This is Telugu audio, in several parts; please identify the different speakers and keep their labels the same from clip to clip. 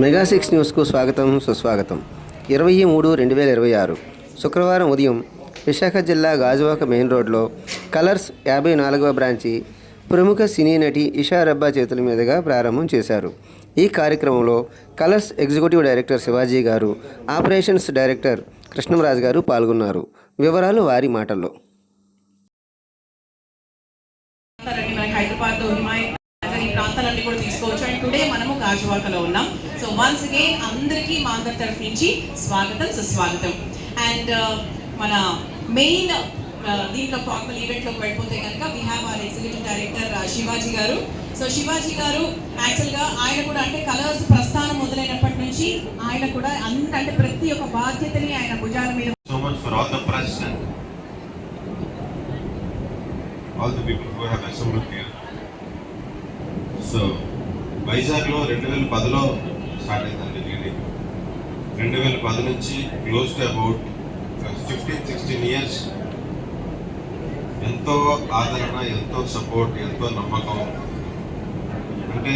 Speaker 1: మెగా6 న్యూస్కు స్వాగతం సుస్వాగతం. 23/2026 శుక్రవారం ఉదయం విశాఖ జిల్లా గాజువాక మెయిన్ రోడ్లో కలర్స్ 54వ బ్రాంచి ప్రముఖ సినీ నటి ఇషా రబ్బా చేతుల మీదుగా ప్రారంభం చేశారు. ఈ కార్యక్రమంలో కలర్స్ ఎగ్జిక్యూటివ్ డైరెక్టర్ శివాజీ గారు, ఆపరేషన్స్ డైరెక్టర్ కృష్ణంరాజు గారు పాల్గొన్నారు. వివరాలు వారి మాటల్లో.
Speaker 2: ప్రాంతాలన్నీ కూడా తీసుకోవచ్చు. అండ్ టుడే మనము గాజువాకలో ఉన్నాం. సో వన్స్ అగైన్ అందరికీ మా అందరి తరఫు నుంచి స్వాగతం సుస్వాగతం. అండ్ మన మెయిన్ దీంట్లో ఫార్మల్ ఈవెంట్లోకి వెళ్ళిపోతే కనుక we have our executive director Shivaji గారు. సో శివాజీ గారు యాక్చువల్గా ఆయన కూడా అంటే కలర్స్ ప్రస్థానం మొదలైనప్పటి నుంచి ఆయన కూడా అంటే ప్రతి ఒక్క బాధ్యతని ఆయన భుజాల మీద
Speaker 3: సో వైజాగ్లో 2010లో స్టార్ట్ అయిందండి లీడింగ్. 2010 నుంచి క్లోజ్ టు అబౌట్ 15-16 ఇయర్స్. ఎంతో ఆదరణ, ఎంతో సపోర్ట్, ఎంతో నమ్మకం. అంటే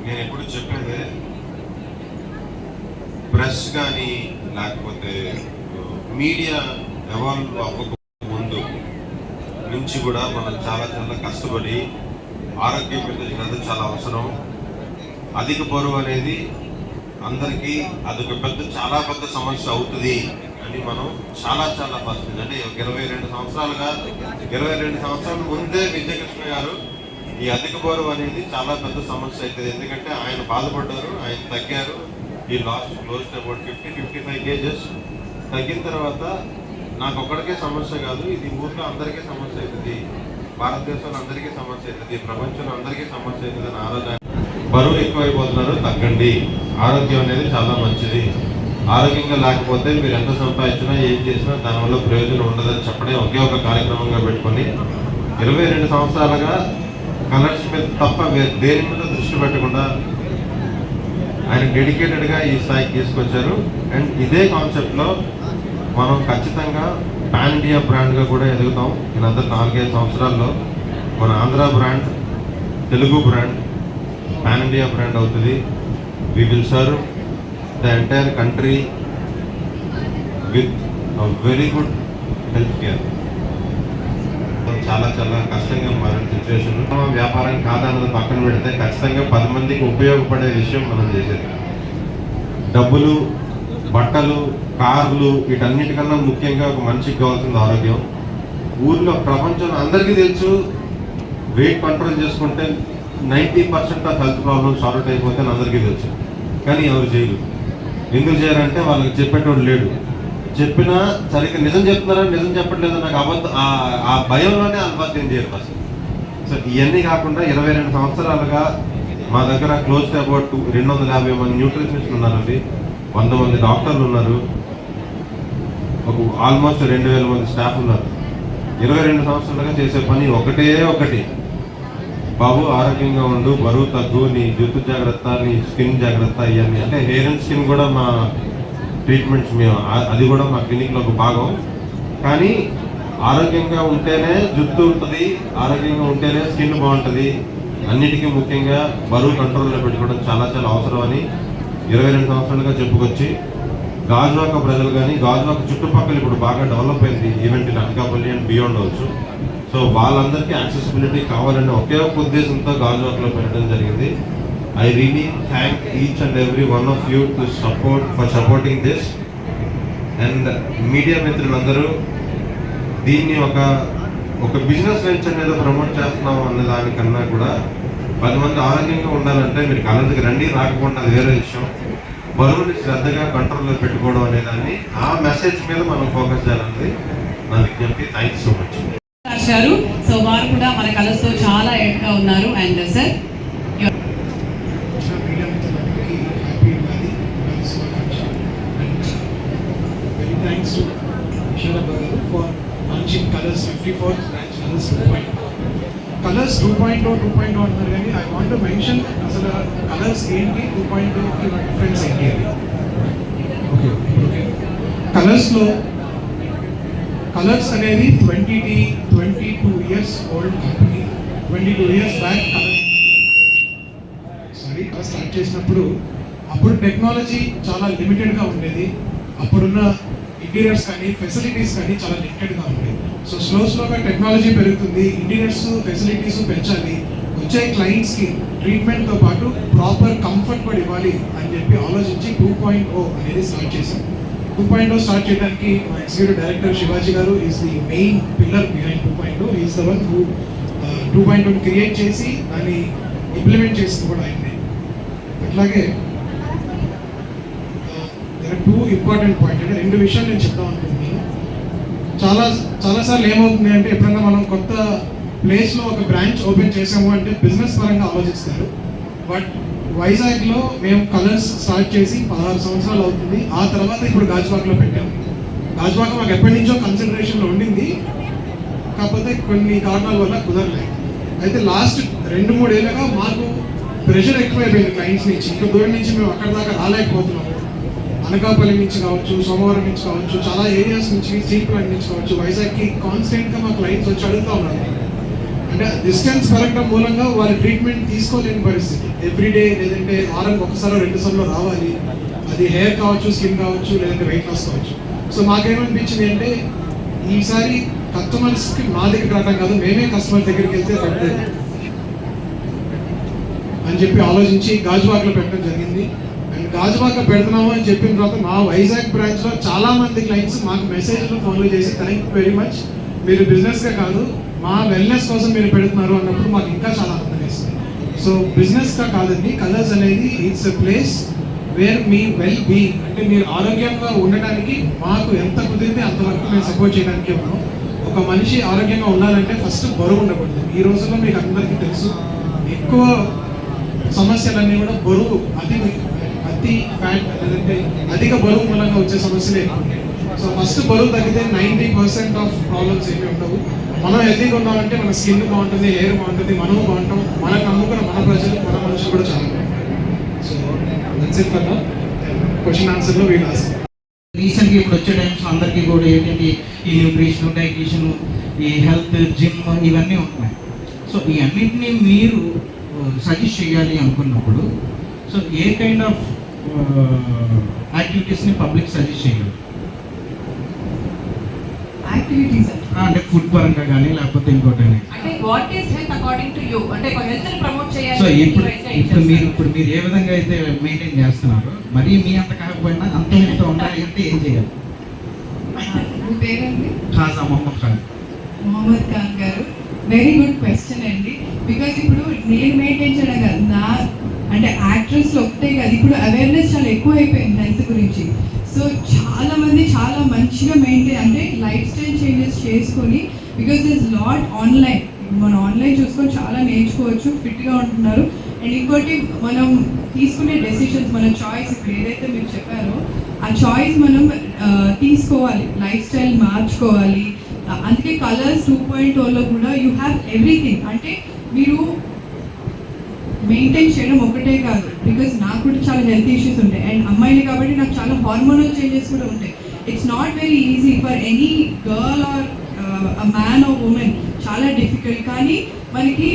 Speaker 3: నేను ఎప్పుడు చెప్పేది, ప్రెస్ కానీ లేకపోతే మీడియా ఎవాల్వ్ అవ్వక ముందు నుంచి కూడా మనం చాలా చాలా కష్టపడి ఆరోగ్యం మీద శ్రద్ధ చాలా అవసరం. అధిక బరువు అనేది అందరికీ అదొక చాలా పెద్ద సమస్య అవుతుంది అని మనం చాలా ఫస్ట్ అంటే 22 సంవత్సరాల ముందే విజయకృష్ణ గారు ఈ అధిక బరువు అనేది చాలా పెద్ద సమస్య అవుతుంది. ఎందుకంటే ఆయన బాధపడ్డారు, ఆయన తగ్గారు. ఈ లాస్ట్ క్లోజ్ అబౌట్ 50-55 kgs తగ్గిన తర్వాత నాకు ఒక్కడికే సమస్య కాదు, ఇది ఊర్లో అందరికీ సమస్య అవుతుంది, భారతదేశంలో అందరికీ సమస్య అవుతుంది, ప్రపంచంలో అందరికీ సమస్య అవుతుంది అని ఆరోగ్యం. బరువు ఎక్కువైపోతున్నారు, తగ్గండి. ఆరోగ్యం అనేది చాలా మంచిది. ఆరోగ్యంగా లేకపోతే మీరు ఎంత సంపాదించినా ఏం చేసినా దానివల్ల ప్రయోజనం ఉండదని చెప్పడం ఒకే ఒక కార్యక్రమంగా పెట్టుకొని 22 సంవత్సరాలుగా కలర్స్ మీద తప్ప దేని మీద దృష్టి పెట్టకుండా ఆయన డెడికేటెడ్గా ఈ స్థాయికి తీసుకొచ్చారు. అండ్ ఇదే కాన్సెప్ట్లో మనం ఖచ్చితంగా పాన్ ఇండియా బ్రాండ్గా కూడా ఎదుగుతాం. ఈయనంతా 4-5 సంవత్సరాల్లో మన Andhra brand, Telugu brand pan India brand అవుతుంది. We will serve the entire country with very good health care. చాలా కష్టంగా మారిన సిచ్యువేషన్. వ్యాపారం కాదన్నది పక్కన పెడితే ఖచ్చితంగా 10 మందికి ఉపయోగపడే విషయం మనం చేసేది. డబ్బులు, బట్టలు, కార్లు వీటన్నిటికన్నా ముఖ్యంగా ఒక మనిషికి కావాల్సింది ఆరోగ్యం. ఊర్లో ప్రపంచంలో అందరికీ తెలుసు, వెయిట్ కంట్రోల్ చేసుకుంటే 90% ఆఫ్ హెల్త్ ప్రాబ్లమ్స్ సాల్వ్ అయిపోతే అందరికీ తెలుసు. కానీ ఎవరు చేయరు. ఎందుకు చేయరంటే వాళ్ళకి చెప్పేటోడు లేడు. చెప్పినా సరిగ్గా నిజం చెప్తున్నారా, నిజం చెప్పట్లేదు, నాకు ఆ భయంలోనే అలవాటు చేయరు ఫస్ట్. సో ఇవన్నీ కాకుండా 22 సంవత్సరాలుగా మా దగ్గర క్లోజ్ టు అబౌట్ 250 మంది న్యూట్రిషనిస్టులు ఉన్నారండి, 100 మంది డాక్టర్లు ఉన్నారు, ఆల్మోస్ట్ 2000 మంది స్టాఫ్ ఉన్నారు. 22 సంవత్సరాలుగా చేసే పని ఒకటి, బాబు ఆరోగ్యంగా ఉండు, బరువు తగ్గు, నీ జుట్టు జాగ్రత్త, నీ స్కిన్ జాగ్రత్త, ఇవన్నీ. అంటే హెయిర్ అండ్ స్కిన్ కూడా మా ట్రీట్మెంట్స్ అది కూడా మా క్లినిక్లో ఒక భాగం. కానీ ఆరోగ్యంగా ఉంటేనే జుట్టు ఉంటుంది, ఆరోగ్యంగా ఉంటేనే స్కిన్ బాగుంటుంది. అన్నిటికీ ముఖ్యంగా బరువు కంట్రోల్లో పెట్టుకోవడం చాలా అవసరం అని 22 సంవత్సరాలుగా చెప్పుకొచ్చి గాజువాక ప్రజలు కానీ గాజువాక చుట్టుపక్కల ఇప్పుడు బాగా డెవలప్ అయింది event in Anakapalli and beyond also. So వాళ్ళందరికీ యాక్సెసిబిలిటీ కావాలనే ఒకే ఒక ఉద్దేశంతో గాజువాకలో పెట్టడం జరిగింది. I really thank each and every one of you to supporting this. And media మిత్రులందరూ దీన్ని ఒక బిజినెస్ వెంచర్ మీద ప్రమోట్ చేస్తున్నాం అనే దానికన్నా కూడా 10 మంది ఆరోగ్యంగా ఉండాలంటే మీరు కాలేజీకి రండి, రాకపోవడం అది వేరే విషయం. బరువుని శ్రద్ధగా కంట్రోల్లో పెట్టుకోవడం అనే దాన్ని, ఆ మెసేజ్ మీద మనం ఫోకస్ చేయాలన్నది నా విజ్ఞప్తి. Thank you so much.
Speaker 2: So వారు కూడా మన కలర్స్తో చాలా ఎడ్గా ఉన్నారు. And sir
Speaker 4: Colors 54th branch, Colors 2.0. Colors 2.0 అన్నారు కానీ ఐ వాంట్ టు మెన్షన్ అసలు కలర్స్ ఏంటి, 2.0కి డిఫరెన్స్ ఏంటి అని. ఓకే కలర్స్ అనేది 22 years old company. 22 years back start చేసినప్పుడు అప్పుడు టెక్నాలజీ చాలా లిమిటెడ్గా ఉండేది, అప్పుడున్న ఇంటీరియర్స్ కానీ ఫెసిలిటీస్ కానీ చాలా లిమిటెడ్గా ఉండేది. సో స్లోగా టెక్నాలజీ పెరుగుతుంది, ఇంటీరియర్స్ ఫెసిలిటీస్ పెంచాలి, వచ్చే క్లయింట్స్కి ట్రీట్మెంట్తో పాటు ప్రాపర్ కంఫర్ట్ కూడా ఇవ్వాలి అని చెప్పి ఆలోచించి 2.0 అనేది స్టార్ట్ చేశాం. 2.0 స్టార్ట్ చేయడానికి మా ఎగ్జిక్యూటివ్ డైరెక్టర్ శివాజీ గారు is the main pillar behind 2.0. Is the one who 2.0 create చేసి దాన్ని ఇంప్లిమెంట్ చేసింది కూడా ఆయనే. అట్లాగే టూ ఇంపార్టెంట్ పాయింట్ అంటే 2 విషయాలు నేను చెప్తాం అనుకుంటున్నాను. చాలాసార్లు ఏమవుతుంది అంటే ఎప్పుడన్నా మనం కొత్త ప్లేస్లో ఒక బ్రాంచ్ ఓపెన్ చేసాము అంటే బిజినెస్ పరంగా ఆలోచిస్తారు. బట్ వైజాగ్లో మేము కలర్స్ స్టార్ట్ చేసి 16 సంవత్సరాలు అవుతుంది. ఆ తర్వాత ఇప్పుడు గాజువాకలో పెట్టాము. గాజువాక మాకు ఎప్పటి నుంచో కన్సిడరేషన్లో ఉండింది, కాకపోతే కొన్ని కారణాల వల్ల కుదరలేదు. అయితే లాస్ట్ 2-3 ఏళ్ళగా మాకు ప్రెషర్ ఎక్కువైపోయింది క్లయింట్స్ నుంచి. ఇంత దూరం నుంచి మేము అక్కడ దాకా రాలేకపోతున్నాము. అనకాపల్లి నుంచి కావచ్చు, సోమవారం నుంచి కావచ్చు, చాలా ఏరియాస్ నుంచి, స్టీల్ ప్లాంట్ నుంచి కావచ్చు, వైజాగ్కి కాన్స్టెంట్గా మా క్లయింట్స్ వచ్చి అడుగుతూ ఉన్నారు. అంటే డిస్టెన్స్ పెరగడం మూలంగా వాళ్ళ ట్రీట్మెంట్ తీసుకోలేని పరిస్థితి. ఎవ్రీడే లేదంటే వారానికి ఒకసారి 2 సార్లు రావాలి. అది హెయిర్ కావచ్చు, స్కిన్ కావచ్చు, లేదంటే వెయిట్ లాస్ కావచ్చు. సో మాకేమనిపించింది అంటే ఈసారి కస్టమర్స్కి మా దగ్గర రావడం కాదు, మేమే కస్టమర్ దగ్గరికి వెళ్తే పెట్టలేదు అని చెప్పి ఆలోచించి గాజువాకలో పెట్టడం జరిగింది. అండ్ గాజువాక పెడుతున్నాము అని చెప్పిన తర్వాత మా వైజాగ్ బ్రాంచ్లో చాలామంది క్లయింట్స్ మాకు మెసేజ్లు ఫోన్లు చేసి థ్యాంక్ యూ వెరీ మచ్, మీరు బిజినెస్గా కాదు మా వెల్నెస్ కోసం మీరు పెడుతున్నారు అన్నప్పుడు మాకు ఇంకా చాలా ఆనందం వేస్తుంది. సో బిజినెస్గా కాదండి, కలర్స్ అనేది it's a place where me well being, అంటే మీరు ఆరోగ్యంగా ఉండడానికి మాకు ఎంత కుదిరితే అంతవరకు మేము సపోర్ట్ చేయడానికి ఉన్నాం. ఒక మనిషి ఆరోగ్యంగా ఉండాలంటే ఫస్ట్ బరువు ఉండకూడదు. ఈ రోజుల్లో మీకు అందరికీ తెలుసు, ఎక్కువ సమస్యలన్నీ కూడా బరువు, అతి ఫ్యాట్ లేదంటే అధిక బరువు మూలంగా వచ్చే సమస్యలే ఎక్కువ ఉంటాయి. సో ఫస్ట్ బరువు తగ్గితే 90% ఆఫ్ ప్రాబ్లమ్స్ ఏమీ ఉండవు. మనం హెల్తీగా ఉన్నామంటే మన స్కిన్ బాగుంటుంది, హెయిర్ బాగుంటుంది, మనము బాగుంటాం, మనకు నమ్ముకున్న మన ప్రజలు, మన మనుషులు కూడా చాలా బాగుంటారు. So that's it for now. Question ఆన్సర్లో వీల్ ఆస్క్.
Speaker 5: రీసెంట్గా ఇప్పుడు వచ్చే టైమ్స్లో అందరికీ కూడా ఏంటంటే ఈ న్యూట్రిషన్, డైటీషియన్, ఈ హెల్త్, జిమ్ ఇవన్నీ ఉంటున్నాయి. సో ఈ అన్నింటినీ మీరు సజెస్ట్ చేయాలి అనుకున్నప్పుడు సో ఏ కైండ్ ఆఫ్ యాక్టివిటీస్ని పబ్లిక్ సజెస్ట్ చేయాలి?
Speaker 2: యాక్టివిటీస్
Speaker 5: అంటే ఫుడ్ పరంగా కానీ లేకపోతే ఇంకోటి
Speaker 2: అంటే what is health according to you, అంటే హెల్త్ ని ప్రమోట్ చేయాలి.
Speaker 5: సో ఇప్పుడు మీరు ఏ విధంగా అయితే మెయింటైన్ చేస్తున్నారో మరి మీ అంత కాకపోయినా అంత హెల్త్ ఉండాలి అంటే ఏం చేయాలి?
Speaker 6: మీ పేరండి?
Speaker 5: ఖాజా మొహమ్మద్ ఖాన్.
Speaker 6: మొహమ్మద్ ఖాన్ గారు, వెరీ గుడ్ క్వశ్చన్ అండి. బికాజ్ ఇప్పుడు నేను మెయింటైన్ చేయడం కాదు, నా అంటే యాక్ట్రెస్లో ఒకటే కాదు, ఇప్పుడు అవేర్నెస్ చాలా ఎక్కువ అయిపోయింది హెల్త్ గురించి. సో చాలా మంది చాలా మంచిగా మెయింటైన్ అంటే లైఫ్ స్టైల్ చేంజెస్ చేసుకొని, బికాజ్ దిస్ లాట్ ఆన్లైన్, మనం ఆన్లైన్ చూసుకొని చాలా నేర్చుకోవచ్చు, ఫిట్గా ఉంటున్నారు. అండ్ ఇంకోటి మనం తీసుకునే డెసిషన్స్, మన చాయిస్, ఇప్పుడు ఏదైతే మీరు చెప్పారో ఆ చాయిస్ మనం తీసుకోవాలి, లైఫ్ స్టైల్ మార్చుకోవాలి. అందుకే కలర్స్ 2.0లో కూడా యూ హ్యావ్ ఎవ్రీథింగ్. అంటే మీరు మెయింటైన్ చేయడం ఒకటే కాదు, బికాజ్ నాకు కూడా చాలా హెల్త్ ఇష్యూస్ ఉంటాయి అండ్ అమ్మాయిలు కాబట్టి నాకు చాలా హార్మోనల్ చేంజెస్ కూడా ఉంటాయి. It's not very easy for any girl or a man or women, చాలా డిఫికల్ట్. కానీ మనకి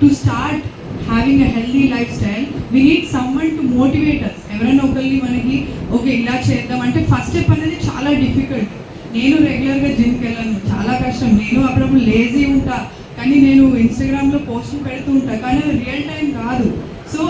Speaker 6: to start having a healthy lifestyle we need someone to motivate us. ఎవరైనా ఒకరిని మనకి ఓకే ఇలా చేద్దాం అంటే ఫస్ట్ స్టెప్ అనేది చాలా డిఫికల్ట్. నేను రెగ్యులర్గా జిమ్కి వెళ్ళను, చాలా కష్టం. నేను అప్పుడప్పుడు లేజీ ఉంటా, కానీ నేను ఇన్స్టాగ్రామ్లో పోస్టులు పెడుతూ ఉంటా, కానీ అది రియల్ టైం కాదు. సో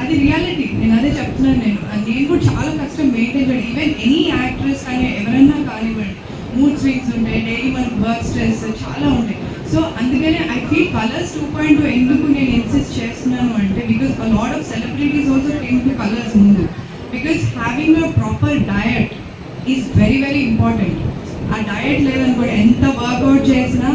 Speaker 6: అది రియాలిటీ, నేను అదే చెప్తున్నాను. నేను కూడా చాలా కష్టం మెయింటైన్ చేయడం. ఈవెన్ ఎనీ యాక్ట్రెస్ కానీ ఎవరైనా కానివ్వండి, మూడ్ స్వింగ్స్ ఉంటాయి, డైలీ మనకు వర్క్ స్ట్రెస్ చాలా ఉంటాయి. సో అందుకనే ఐ ఫీల్ కలర్స్ 2.0 ఎందుకు నేను ఇన్సిస్ట్ చేస్తున్నాను అంటే because a lot of celebrities also came to Colors ముందు. Because having a proper diet is very very important. ఆ డయట్ లేదనుకోండి, ఎంత వర్కౌట్ చేసినా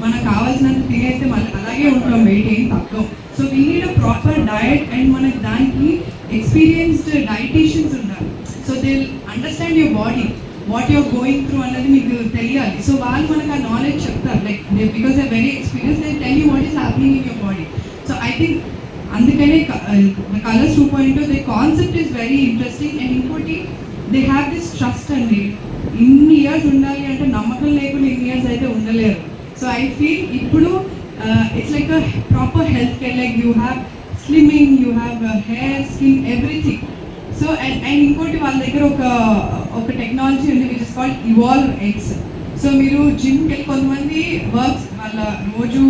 Speaker 6: మనకు కావాల్సినంత తినేస్తే మళ్ళీ అలాగే ఉంటాం, వెయిట్ ఏం తగ్గం. So we need a proper diet and మనకు దానికి ఎక్స్పీరియన్స్డ్ డైటీషియన్స్ ఉండాలి. So they will understand your body, what your going through అన్నది మీకు తెలియాలి. సో వాళ్ళు మనకు ఆ నాలెడ్జ్ చెప్తారు, like because they very experience, they tell you what is happening in your body. So I think అందుకనే Colors 2.0 the concept is very interesting. And ఇంకోటి దే హ్యావ్ దిస్ ట్రస్ట్ అండి. ఇన్ని ఇయర్స్ ఉండాలి అంటే నమ్మకం లేకుండా ఇన్ని ఇయర్స్ అయితే ఉండలేరు. సో ఐ ఫీల్ ఇప్పుడు it's like a proper health care, like you have slimming, you have hair, skin, everything. So and ఇంకోటి వాళ్ళ దగ్గర ఒక టెక్నాలజీ ఉంది which is called evolve X. So మీరు జిమ్కి వెళ్ళి కొంతమంది వాళ్ళ రోజు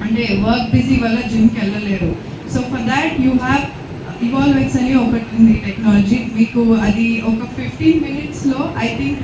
Speaker 6: అంటే వర్క్ బిజీ వల్ల జిమ్కి వెళ్ళలేరు. So for that you have evolve X అని ఒకటి ఉంది టెక్నాలజీ. మీకు అది ఒక 15 minutesలో ఐ థింక్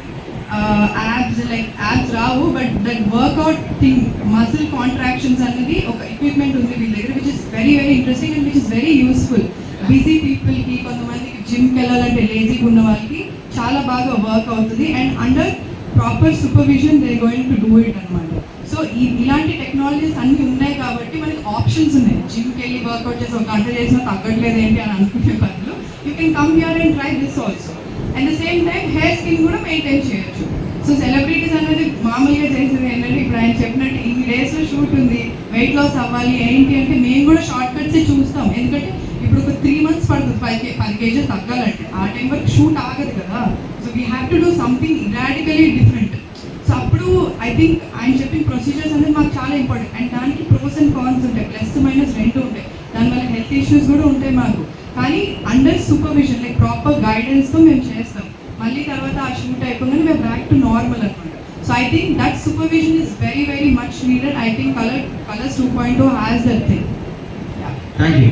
Speaker 6: యాబ్స్ రావు, but that workout thing muscle contractions అనేది ఒక ఎక్విప్మెంట్ ఉంది వీళ్ళ దగ్గర which is very very interesting and which is very useful. Busy పీపుల్కి, కొంతమందికి జిమ్కి వెళ్ళాలంటే లేజీగా ఉన్న వాళ్ళకి చాలా బాగా వర్క్ అవుతుంది and under proper supervision they going to do it అనమాట. సో ఇలాంటి టెక్నాలజీస్ అన్నీ ఉన్నాయి కాబట్టి మనకి ఆప్షన్స్ ఉన్నాయి. జిమ్కి వెళ్ళి వర్కౌట్ చేసి ఒక గంట చేసినా తగ్గట్లేదు ఏంటి అని అనుకునే బదులు you can come here and try this also. At the same time hair skin కూడా మెయింటైన్ చేయొచ్చు. సో సెలబ్రిటీస్ అనేది మామూలుగా చేసేది ఏంటంటే ఇప్పుడు ఆయన చెప్పినట్టు ఇన్ని డేస్లో షూట్ ఉంది, వెయిట్ లాస్ అవ్వాలి ఏంటి అంటే మేము కూడా షార్ట్ కట్సే చూస్తాం. ఎందుకంటే ఇప్పుడు ఒక 3 months పడుతుంది 10 kg తగ్గాలంటే. ఆ టైం వరకు షూట్ ఆగదు కదా. So we have to do something radically different. So అప్పుడు ఐ థింక్ ఆయన చెప్పిన ప్రొసీజర్స్ అనేది మాకు చాలా ఇంపార్టెంట్ అండ్ దానికి ప్రోస్ అండ్ కాన్స్ ఉంటాయి, +- రెండు ఉంటాయి. దానివల్ల హెల్త్ ఇష్యూస్ కూడా ఉంటాయి మాకు. కానీ అండర్ సూపర్విజన్ లైక్ ప్రాపర్ గైడెన్స్తో మేము చేస్తాం. మళ్ళీ తర్వాత ఆ షూట్ అయిపోగానే మేము బ్యాక్ టు నార్మల్ అనమాట. So I think that supervision is very very much needed. I think colours 2.0 has that thing.
Speaker 5: Thank you.